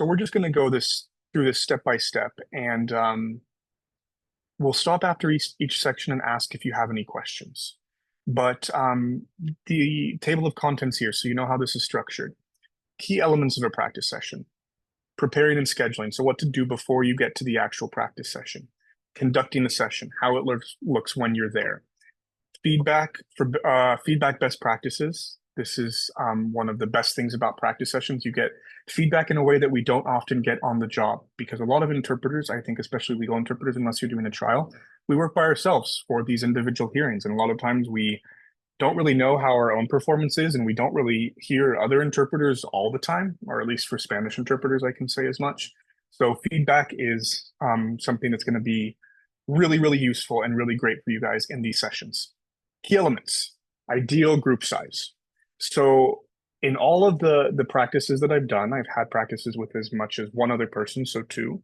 So we're just going to go through this step by step, and we'll stop after each section and ask if you have any questions. But the table of contents here, so you know how this is structured. Key elements of a practice session: preparing and scheduling, so what to do before you get to the actual practice session; conducting the session, how it looks when you're there; feedback best practices. This is one of the best things about practice sessions. You get feedback in a way that we don't often get on the job, because a lot of interpreters, I think especially legal interpreters, unless you're doing a trial, we work by ourselves for these individual hearings. And a lot of times we don't really know how our own performance is, and we don't really hear other interpreters all the time, or at least for Spanish interpreters, I can say as much. So feedback is something that's going to be really, really useful and really great for you guys in these sessions. Key elements: ideal group size. So in all of the practices that I've done, I've had practices with as much as one other person, so two.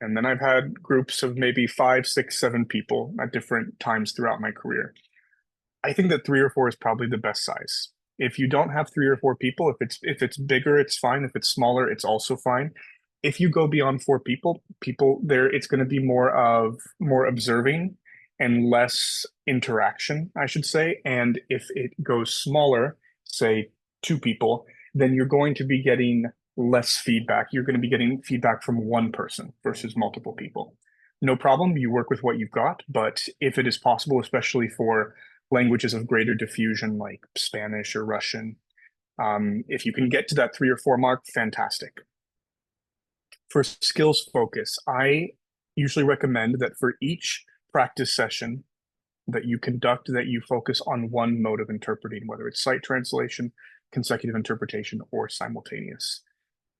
And then I've had groups of maybe 5, 6, 7 people at different times throughout my career. I think that 3 or 4 is probably the best size. If you don't have 3 or 4 people, if it's bigger, it's fine. If it's smaller, it's also fine. If you go beyond 4 people there, it's going to be more observing and less interaction, I should say. And if it goes smaller, say 2 people, then you're going to be getting less feedback. You're going to be getting feedback from one person versus multiple people. No problem, you work with what you've got, but if it is possible, especially for languages of greater diffusion like Spanish or Russian, if you can get to that 3 or 4 mark, fantastic. For skills focus, I usually recommend that for each practice session that you conduct, that you focus on one mode of interpreting, whether it's sight translation, consecutive interpretation, or simultaneous.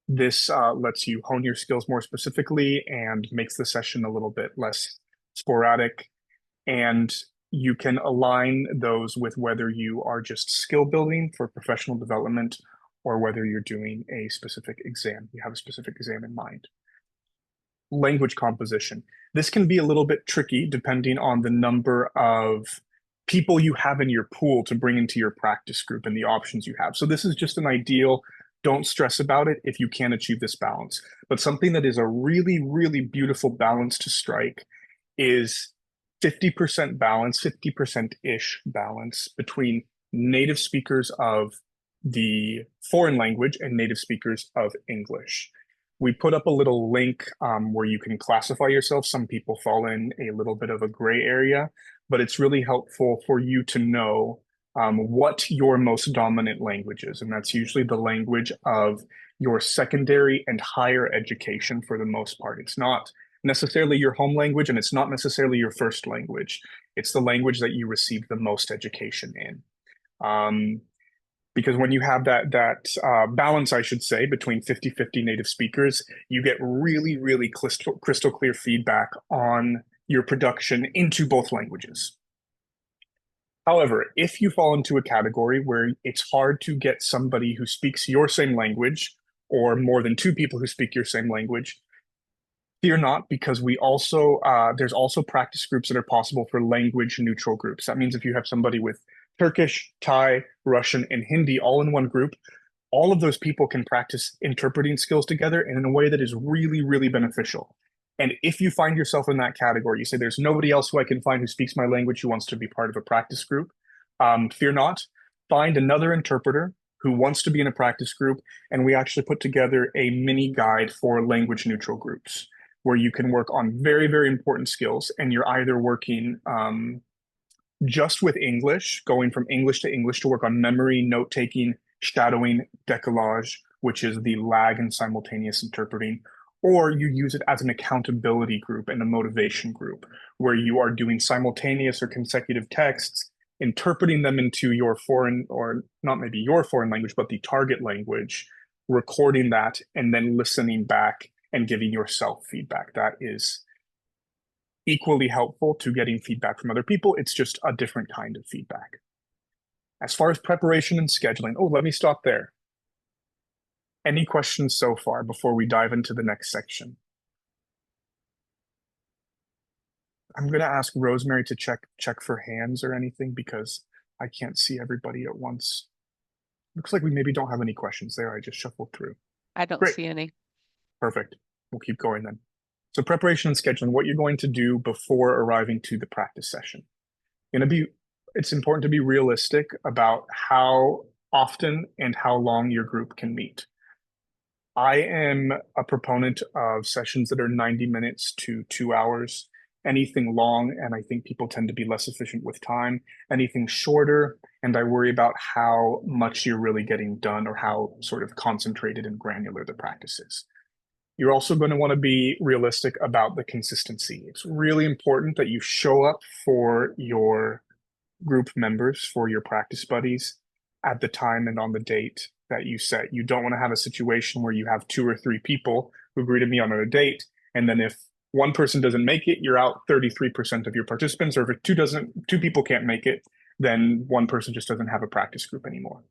This lets you hone your skills more specifically and makes the session a little bit less sporadic. And you can align those with whether you are just skill building for professional development or whether you're doing a specific exam. You have a specific exam in mind. Language composition. This can be a little bit tricky depending on the number of people you have in your pool to bring into your practice group and the options you have. So this is just an ideal. Don't stress about it if you can't achieve this balance. But something that is a really, really beautiful balance to strike is 50% balance, 50%-ish balance between native speakers of the foreign language and native speakers of English. We put up a little link where you can classify yourself. Some people fall in a little bit of a gray area, but it's really helpful for you to know what your most dominant language is. And that's usually the language of your secondary and higher education for the most part. It's not necessarily your home language, and it's not necessarily your first language. It's the language that you receive the most education in. Because when you have that balance, I should say, between 50-50 native speakers, you get really, really crystal clear feedback on your production into both languages. However, if you fall into a category where it's hard to get somebody who speaks your same language or more than 2 people who speak your same language, fear not, because there's also practice groups that are possible for language neutral groups. That means if you have somebody with Turkish, Thai, Russian, and Hindi all in one group, all of those people can practice interpreting skills together in a way that is really, really beneficial. And if you find yourself in that category, you say, there's nobody else who I can find who speaks my language who wants to be part of a practice group, fear not. Find another interpreter who wants to be in a practice group, and we actually put together a mini guide for language neutral groups where you can work on very, very important skills, and you're either working just with English, going from English to work on memory, note-taking, shadowing, décalage, which is the lag and simultaneous interpreting, or you use it as an accountability group and a motivation group where you are doing simultaneous or consecutive texts, interpreting them into your foreign, or not maybe your foreign language, but the target language, recording that, and then listening back and giving yourself feedback. That is equally helpful to getting feedback from other people. It's just a different kind of feedback. As far as preparation and scheduling, let me stop there. Any questions so far before we dive into the next section? I'm going to ask Rosemary to check for hands or anything because I can't see everybody at once. Looks like we maybe don't have any questions there. I just shuffled through. I don't Great. see any. Perfect. We'll keep going then. So preparation and scheduling, what you're going to do before arriving to the practice session. It's important to be realistic about how often and how long your group can meet. I am a proponent of sessions that are 90 minutes to 2 hours. Anything long, and I think people tend to be less efficient with time. Anything shorter, and I worry about how much you're really getting done or how sort of concentrated and granular the practice is. You're also going to want to be realistic about the consistency. It's really important that you show up for your group members, for your practice buddies at the time and on the date that you set. You don't want to have a situation where you have 2 or 3 people who agree to meet on a date, and then if one person doesn't make it, you're out 33% of your participants, or if two people can't make it, then one person just doesn't have a practice group anymore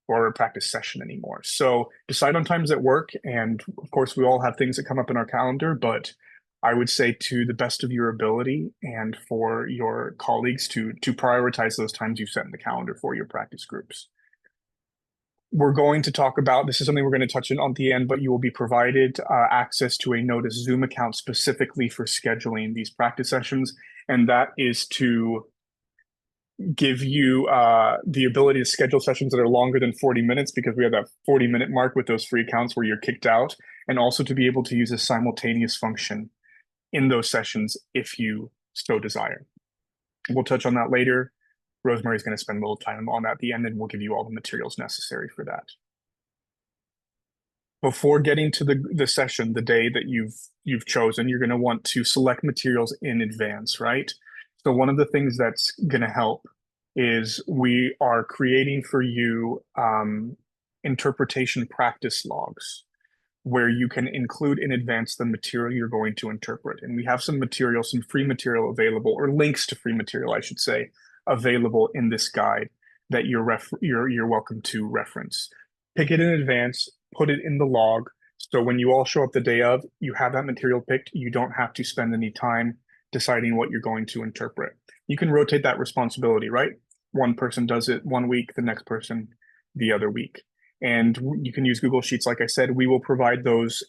or a practice session anymore. So decide on times that work. And of course, we all have things that come up in our calendar, but I would say to the best of your ability and for your colleagues to prioritize those times you've set in the calendar for your practice groups. We're going to talk about, this is something we're going to touch on the end, but you will be provided access to a Notice Zoom account specifically for scheduling these practice sessions. And that is to give you the ability to schedule sessions that are longer than 40 minutes because we have that 40-minute mark with those free accounts where you're kicked out, and also to be able to use a simultaneous function in those sessions if you so desire. We'll touch on that later. Rosemary's going to spend a little time on that at the end, and we'll give you all the materials necessary for that. Before getting to the session, the day that you've chosen, you're going to want to select materials in advance, right? So one of the things that's going to help is we are creating for you interpretation practice logs where you can include in advance the material you're going to interpret. And we have some material, some free material available, or links to free material, I should say, available in this guide that you're welcome to reference. Pick it in advance, put it in the log. So when you all show up the day of, you have that material picked. You don't have to spend any time deciding what you're going to interpret. You can rotate that responsibility, right? One person does it one week, the next person the other week. And you can use Google Sheets. Like I said, we will provide those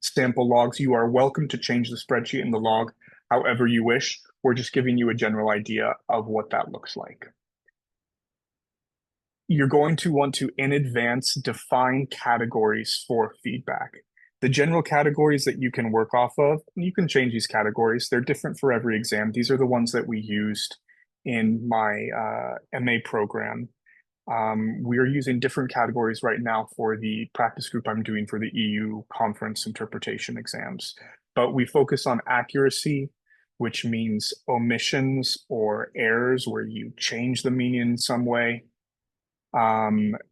sample logs. You are welcome to change the spreadsheet and the log however you wish. We're just giving you a general idea of what that looks like. You're going to want to, in advance, define categories for feedback. The general categories that you can work off of, you can change these categories. They're different for every exam. These are the ones that we used in my MA program. We are using different categories right now for the practice group I'm doing for the EU conference interpretation exams. But we focus on accuracy, which means omissions or errors where you change the meaning in some way.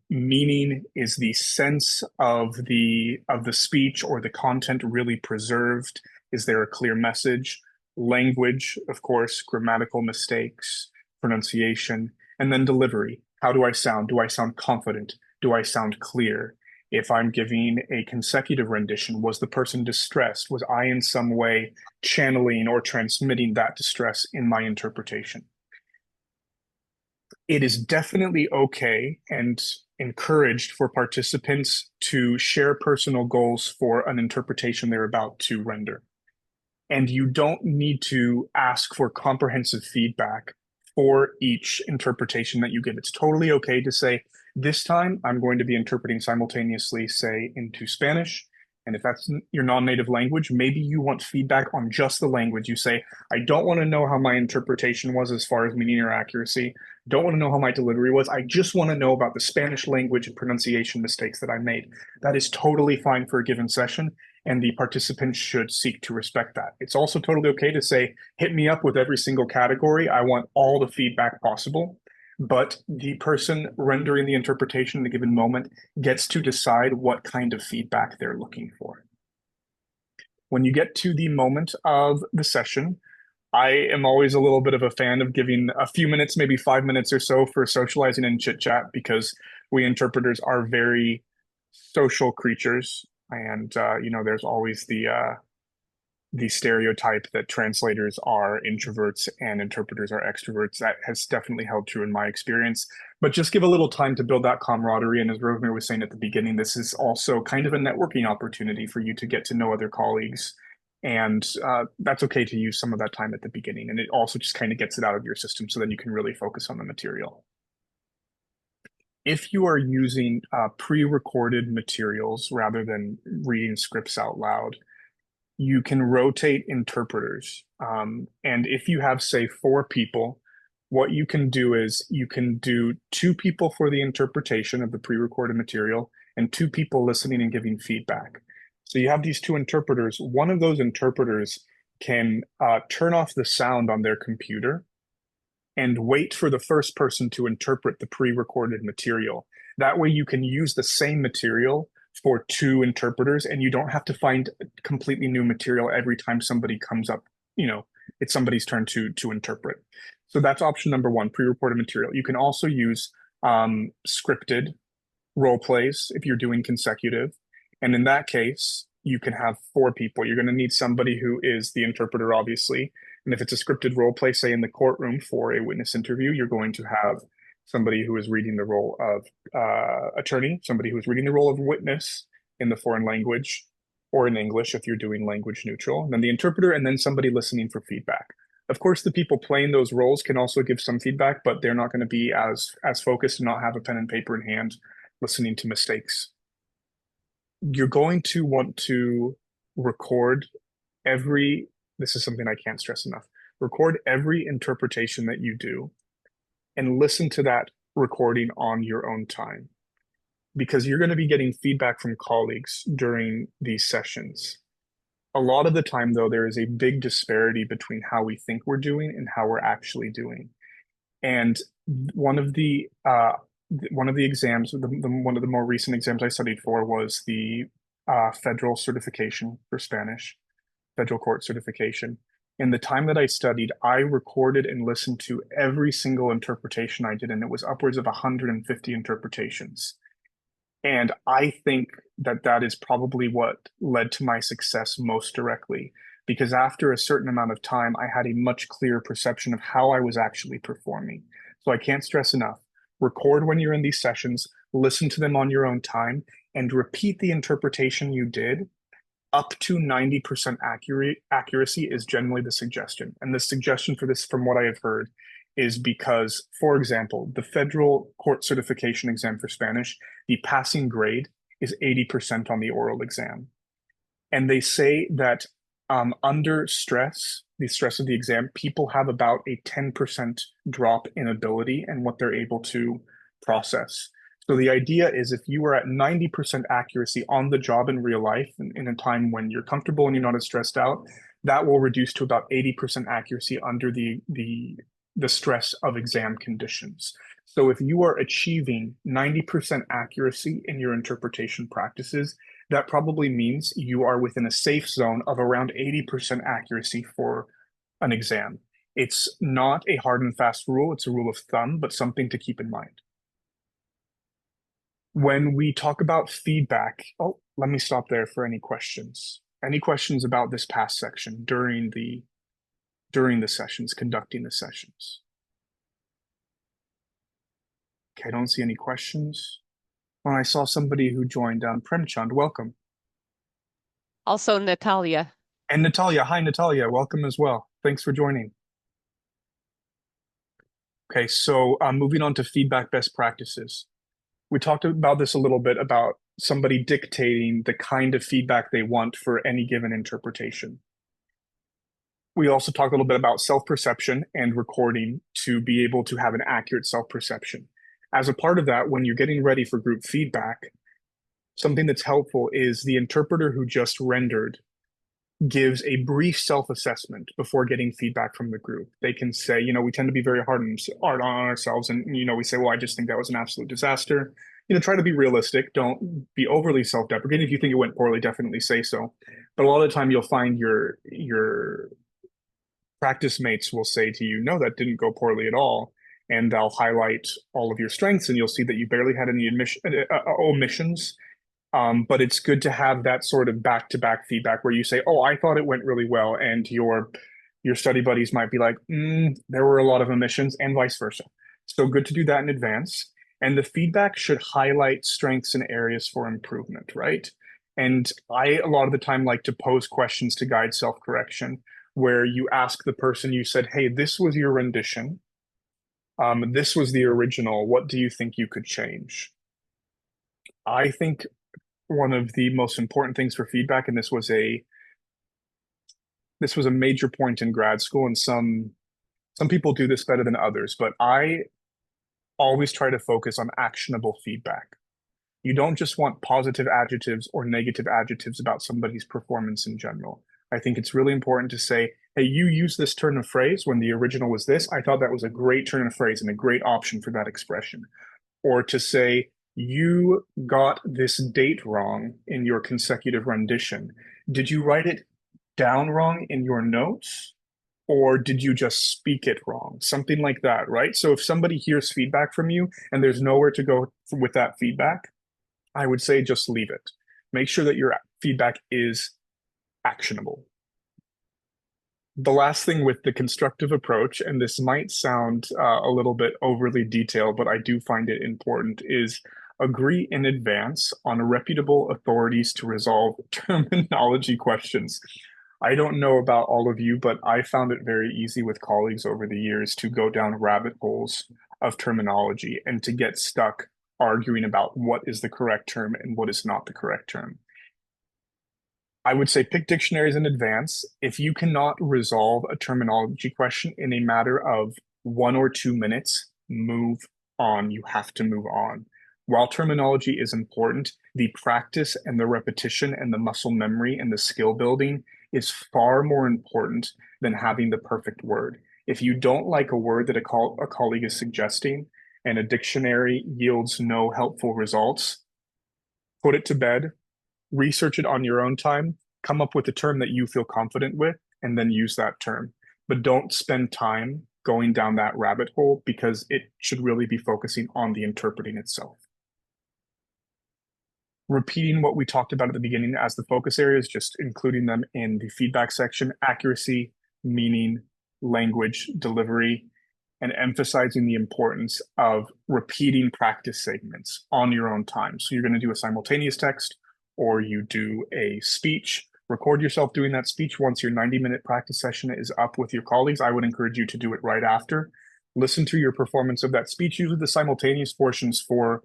Meaning is the sense of the speech or the content really preserved. Is there a clear message? Language, of course, grammatical mistakes, pronunciation, and then delivery. How do I sound? Do I sound confident? Do I sound clear? If I'm giving a consecutive rendition, was the person distressed? Was I in some way channeling or transmitting that distress in my interpretation? It is definitely okay and encouraged for participants to share personal goals for an interpretation they're about to render. And you don't need to ask for comprehensive feedback for each interpretation that you give. It's totally okay to say, this time I'm going to be interpreting simultaneously, say, into Spanish. And if that's your non-native language, maybe you want feedback on just the language. You say, I don't want to know how my interpretation was as far as meaning or accuracy. Don't want to know how my delivery was. I just want to know about the Spanish language and pronunciation mistakes that I made. That is totally fine for a given session, and the participants should seek to respect that. It's also totally okay to say, hit me up with every single category. I want all the feedback possible. But the person rendering the interpretation in a given moment gets to decide what kind of feedback they're looking for. When you get to the moment of the session, I am always a little bit of a fan of giving a few minutes, maybe 5 minutes or so for socializing and chit chat, because we interpreters are very social creatures. And, there's always the the stereotype that translators are introverts and interpreters are extroverts. That has definitely held true in my experience. But just give a little time to build that camaraderie. And as Rosemary was saying at the beginning, this is also kind of a networking opportunity for you to get to know other colleagues. And that's okay to use some of that time at the beginning. And it also just kind of gets it out of your system so then you can really focus on the material. If you are using pre-recorded materials rather than reading scripts out loud, you can rotate interpreters. And if you have, say, 4 people, what you can do is you can do 2 people for the interpretation of the pre-recorded material and 2 people listening and giving feedback. So you have these 2 interpreters. One of those interpreters can turn off the sound on their computer and wait for the first person to interpret the pre-recorded material. That way you can use the same material for 2 interpreters and you don't have to find completely new material every time somebody comes up, it's somebody's turn to interpret. So that's option number 1, pre-recorded material. You can also use scripted role plays if you're doing consecutive. And in that case, you can have 4 people. You're going to need somebody who is the interpreter, obviously. And if it's a scripted role play, say in the courtroom for a witness interview, you're going to have somebody who is reading the role of attorney, somebody who is reading the role of witness in the foreign language or in English if you're doing language neutral, and then the interpreter, and then somebody listening for feedback. Of course, the people playing those roles can also give some feedback, but they're not going to be as focused and not have a pen and paper in hand listening to mistakes. You're going to want to record this is something I can't stress enough. Record every interpretation that you do and listen to that recording on your own time, because you're going to be getting feedback from colleagues during these sessions. A lot of the time, though, there is a big disparity between how we think we're doing and how we're actually doing. And one of the exams, one of the more recent exams I studied for was the federal certification for Spanish, federal court certification. In the time that I studied, I recorded and listened to every single interpretation I did, and it was upwards of 150 interpretations. And I think that is probably what led to my success most directly, because after a certain amount of time, I had a much clearer perception of how I was actually performing. So I can't stress enough. Record when you're in these sessions, listen to them on your own time, and repeat the interpretation you did. Up to 90% accuracy is generally the suggestion. And the suggestion for this, from what I have heard, is because, for example, the federal court certification exam for Spanish, the passing grade is 80% on the oral exam. And they say that under stress, the stress of the exam, people have about a 10% drop in ability and what they're able to process. So the idea is if you are at 90% accuracy on the job in real life in a time when you're comfortable and you're not as stressed out, that will reduce to about 80% accuracy under the stress of exam conditions. So if you are achieving 90% accuracy in your interpretation practices, that probably means you are within a safe zone of around 80% accuracy for an exam. It's not a hard and fast rule, it's a rule of thumb, but something to keep in mind. When we talk about feedback, let me stop there for any questions. Any questions about this past section during the sessions, conducting the sessions? Okay, I don't see any questions. Well, I saw somebody who joined, Premchand, welcome. Also Natalia. And Natalia, hi Natalia, welcome as well. Thanks for joining. Okay, so moving on to feedback best practices. We talked about this a little bit about somebody dictating the kind of feedback they want for any given interpretation. We also talked a little bit about self-perception and recording to be able to have an accurate self-perception. As a part of that, when you're getting ready for group feedback, something that's helpful is the interpreter who just rendered gives a brief self-assessment before getting feedback from the group. They can say, we tend to be very hard on ourselves, and we say, well, I just think that was an absolute disaster. Try to be realistic. Don't be overly self-deprecating. If you think it went poorly, definitely say so. But a lot of the time, you'll find your practice mates will say to you, no, that didn't go poorly at all, and they'll highlight all of your strengths, and you'll see that you barely had any omissions. But it's good to have that sort of back-to-back feedback where you say, "Oh, I thought it went really well," and your study buddies might be like, "There were a lot of omissions," and vice versa. So good to do that in advance. And the feedback should highlight strengths and areas for improvement, right? And I, a lot of the time, like to pose questions to guide self-correction, where you ask the person you said, "Hey, this was your rendition. This was the original. What do you think you could change?" I think one of the most important things for feedback, and this was a major point in grad school, and some people do this better than others, but I always try to focus on actionable feedback. You don't just want positive adjectives or negative adjectives about somebody's performance in general. I think it's really important to say, "Hey, you used this turn of phrase when the original was this. I thought that was a great turn of phrase and a great option for that expression." Or to say, "You got this date wrong in your consecutive rendition. Did you write it down wrong in your notes? Or did you just speak it wrong?" Something like that, right? So if somebody hears feedback from you and there's nowhere to go with that feedback, I would say just leave it. Make sure that your feedback is actionable. The last thing with the constructive approach, and this might sound a little bit overly detailed, but I do find it important, is agree in advance on reputable authorities to resolve terminology questions. I don't know about all of you, but I found it very easy with colleagues over the years to go down rabbit holes of terminology and to get stuck arguing about what is the correct term and what is not the correct term. I would say pick dictionaries in advance. If you cannot resolve a terminology question in a matter of 1 or 2 minutes, move on. You have to move on. While terminology is important, the practice and the repetition and the muscle memory and the skill building is far more important than having the perfect word. If you don't like a word that a colleague is suggesting and a dictionary yields no helpful results, put it to bed, research it on your own time, come up with a term that you feel confident with, and then use that term. But don't spend time going down that rabbit hole because it should really be focusing on the interpreting itself. Repeating what we talked about at the beginning as the focus areas, just including them in the feedback section: accuracy, meaning, language, delivery, and emphasizing the importance of repeating practice segments on your own time. So you're going to do a simultaneous text or you do a speech, record yourself doing that speech. Once your 90-minute practice session is up with your colleagues, I would encourage you to do it right after. Listen to your performance of that speech. Usually the simultaneous portions for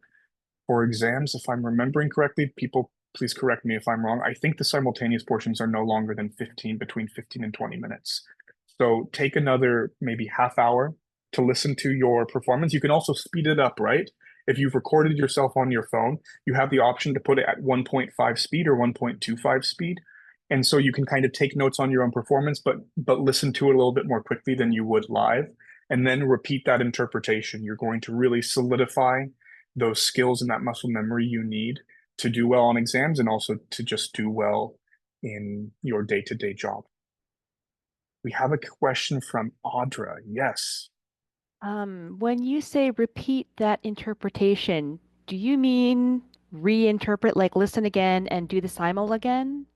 exams, if I'm remembering correctly, people please correct me if I'm wrong. I think the simultaneous portions are no longer than between 15 and 20 minutes. So take another maybe half hour to listen to your performance. You can also speed it up, right? If you've recorded yourself on your phone, you have the option to put it at 1.5 speed or 1.25 speed. And so you can kind of take notes on your own performance, but listen to it a little bit more quickly than you would live, and then repeat that interpretation. You're going to really solidify those skills and that muscle memory you need to do well on exams and also to just do well in your day-to-day job. We have a question from Audra. Yes. When you say repeat that interpretation, do you mean reinterpret, like listen again and do the simul again?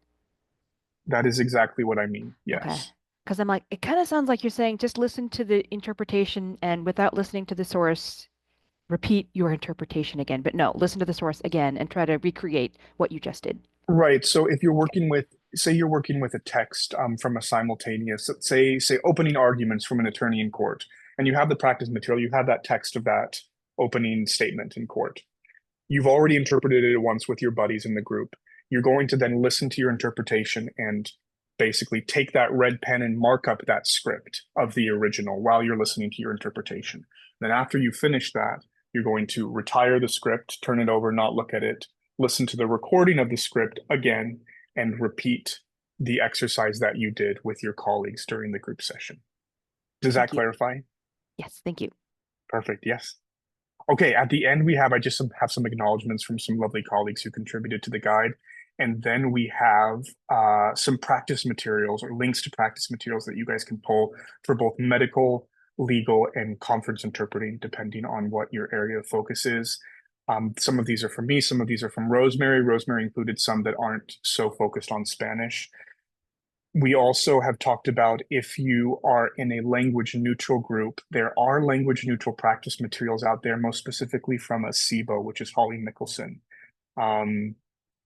That is exactly what I mean. Okay. Yes. Because I'm like, it kind of sounds like you're saying just listen to the interpretation and without listening to the source, repeat your interpretation again. But no, listen to the source again and try to recreate what you just did. Right. So if you're Okay. working with, say you're working with a text from a simultaneous, say opening arguments from an attorney in court, and you have the practice material, you have that text of that opening statement in court. You've already interpreted it once with your buddies in the group. You're going to then listen to your interpretation and basically take that red pen and mark up that script of the original while you're listening to your interpretation. Then after you finish that, you're going to retire the script, turn it over, not look at it, listen to the recording of the script again, and repeat the exercise that you did with your colleagues during the group session. Does that Thank you. clarify? Yes, thank you. Perfect. Yes. Okay, at the end, I just have some acknowledgements from some lovely colleagues who contributed to the guide. And then we have some practice materials or links to practice materials that you guys can pull for both medical, legal, and conference interpreting, depending on what your area of focus is. Some of these are from me, some of these are from Rosemary. Rosemary included some that aren't so focused on Spanish. We also have talked about if you are in a language neutral group, there are language neutral practice materials out there, most specifically from ACEBO, which is Holly Mickelson.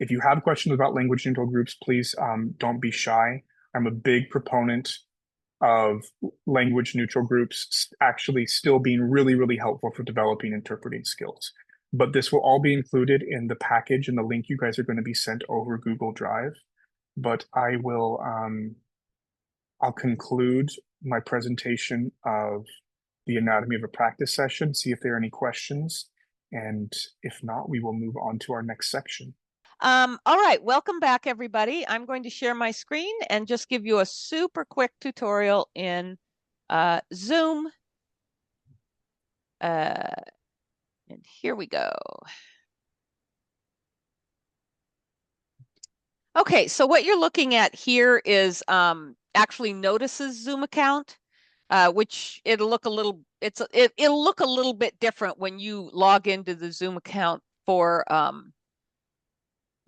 If you have questions about language neutral groups, please don't be shy. I'm a big proponent of language neutral groups actually still being really, really helpful for developing interpreting skills. But this will all be included in the package and the link you guys are going to be sent over Google Drive. But I'll conclude my presentation of the anatomy of a practice session, see if there are any questions. And if not, we will move on to our next section. All right, welcome back, everybody. I'm going to share my screen and just give you a super quick tutorial in Zoom. And here we go. Okay, so what you're looking at here is actually Notice's Zoom account, which it'll look a little bit different when you log into the Zoom account for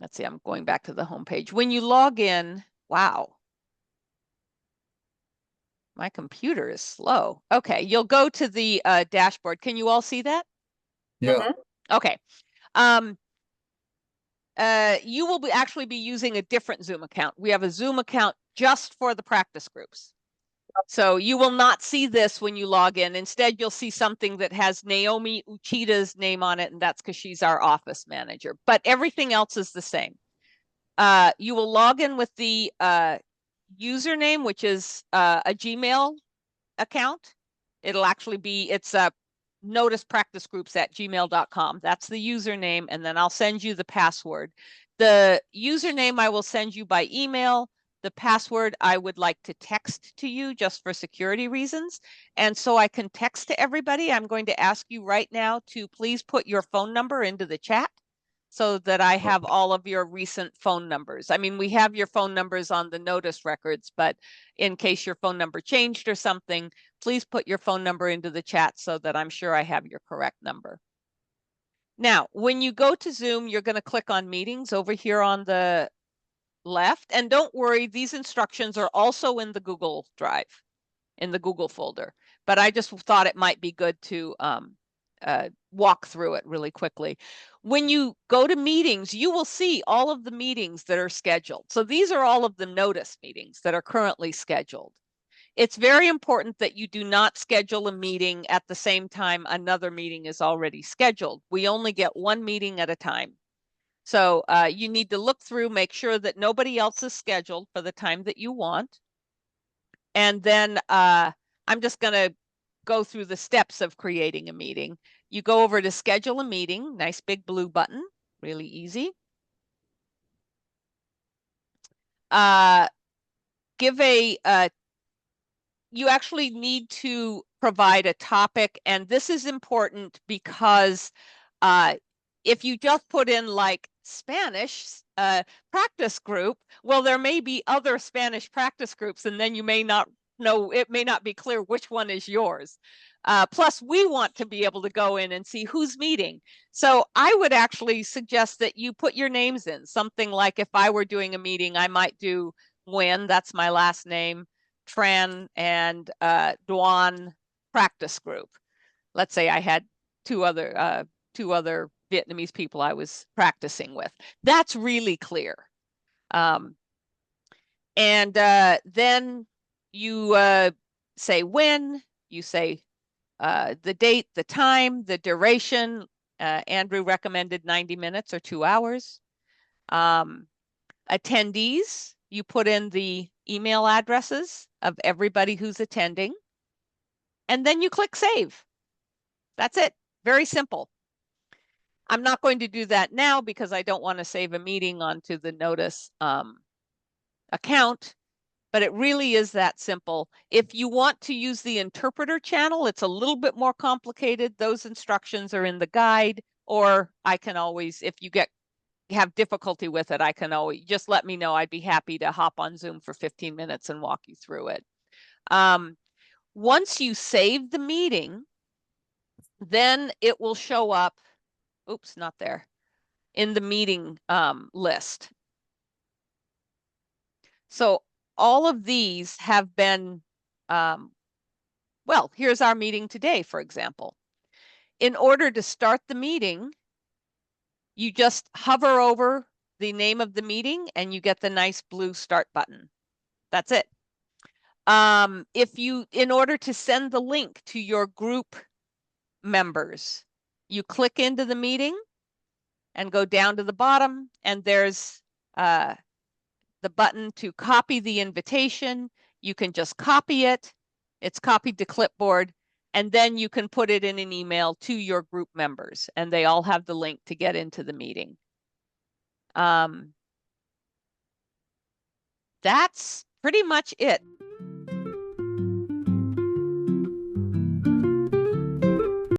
let's see, I'm going back to the home page. When you log in, wow. My computer is slow. Okay, you'll go to the dashboard. Can you all see that? Yeah. Okay. You will actually be using a different Zoom account. We have a Zoom account just for the practice groups. So you will not see this when you log in. Instead, you'll see something that has Naomi Uchida's name on it, and that's because she's our office manager. But everything else is the same. You will log in with the username, which is a Gmail account. It'll actually be, it's noticepracticegroups@gmail.com. That's the username, and then I'll send you the password. The username I will send you by email. The password I would like to text to you just for security reasons. And so I can text to everybody. I'm going to ask you right now to please put your phone number into the chat so that I have all of your recent phone numbers. I mean, we have your phone numbers on the Notice records, but in case your phone number changed or something, please put your phone number into the chat so that I'm sure I have your correct number. Now, when you go to Zoom, you're going to click on meetings over here on the left. And don't worry, these instructions are also in the Google Drive, in the Google folder. But I just thought it might be good to walk through it really quickly. When you go to meetings, you will see all of the meetings that are scheduled. So these are all of the Notice meetings that are currently scheduled. It's very important that you do not schedule a meeting at the same time another meeting is already scheduled. We only get one meeting at a time. So you need to look through, make sure that nobody else is scheduled for the time that you want. And then I'm just going to go through the steps of creating a meeting. You go over to schedule a meeting, nice big blue button, really easy. You actually need to provide a topic, and this is important because if you just put in like Spanish practice group, well, there may be other Spanish practice groups, and then you may not know, it may not be clear which one is yours. Plus, we want to be able to go in and see who's meeting. So I would actually suggest that you put your names in. Something like if I were doing a meeting, I might do Nguyen, that's my last name, Tran, and Duan practice group. Let's say I had two other Vietnamese people I was practicing with. That's really clear. And then you say when, you say the date, the time, the duration. Andrew recommended 90 minutes or 2 hours. Attendees, you put in the email addresses of everybody who's attending, and then you click save. That's it. Very simple. I'm not going to do that now because I don't want to save a meeting onto the Notice account, but it really is that simple. If you want to use the interpreter channel, it's a little bit more complicated. Those instructions are in the guide, or I can always, if you have difficulty with it, I can always just let me know. I'd be happy to hop on Zoom for 15 minutes and walk you through it. Once you save the meeting, then it will show up oops, not there, in the meeting list. So all of these have been, well, here's our meeting today, for example. In order to start the meeting, you just hover over the name of the meeting and you get the nice blue start button. That's it. If you, in order to send the link to your group members, you click into the meeting and go down to the bottom, and there's the button to copy the invitation. You can just copy it. It's copied to clipboard, and then you can put it in an email to your group members, and they all have the link to get into the meeting. That's pretty much it.